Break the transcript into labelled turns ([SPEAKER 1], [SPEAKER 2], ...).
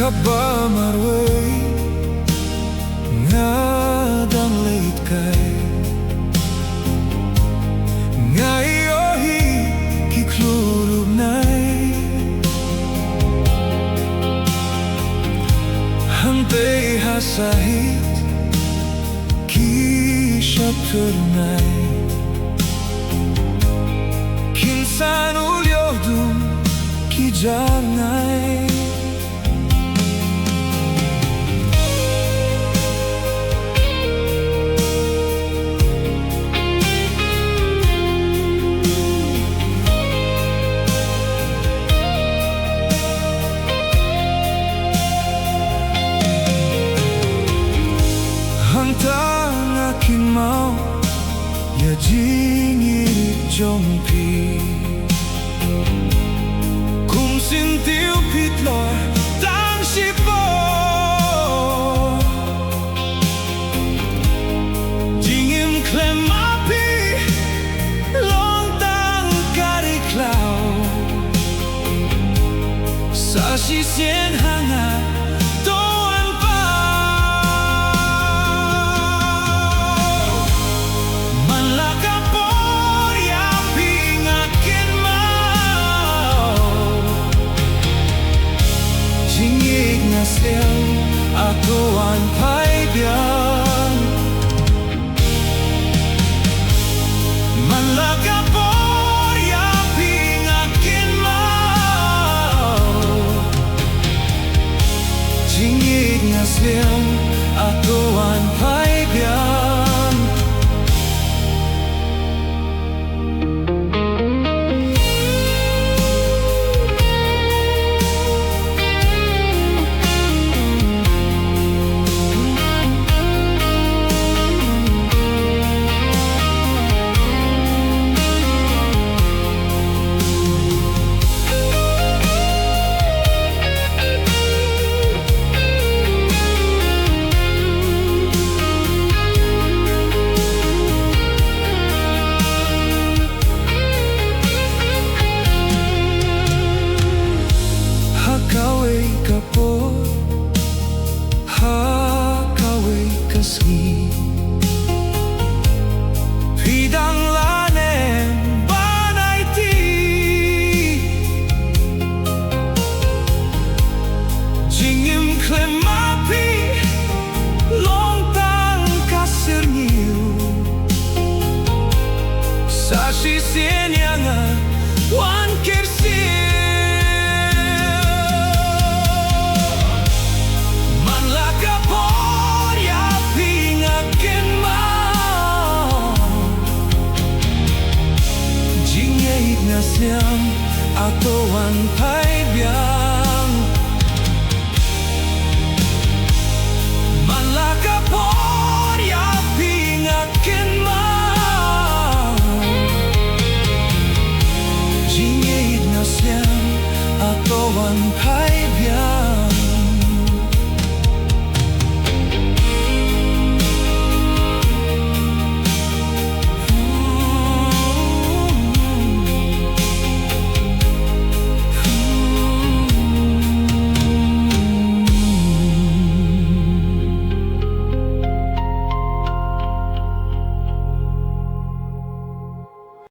[SPEAKER 1] ka ba marway nga danglit kay nga iyohi kiklurub nay hantay hasahit ki syapturnay kinsan ulyodum ki jarnay hantang akin mau ya jingit jompi kung sintiu pitlor tang sipo jingim klemapi long tang kariklaw sa sisien hangat ako ang paibigan Manlaga por yaping akin mau Jingid nga siyang ako ang paibigan Hakaway ka po, hakaway kasgi Pidang lanem banay ti Jingim klemapi lontang kasirniu Sa sisien yang wan kirsi siyang ato ang paibigan Manlaga por yaping akin mau Jingid na siyang ato ang paibigan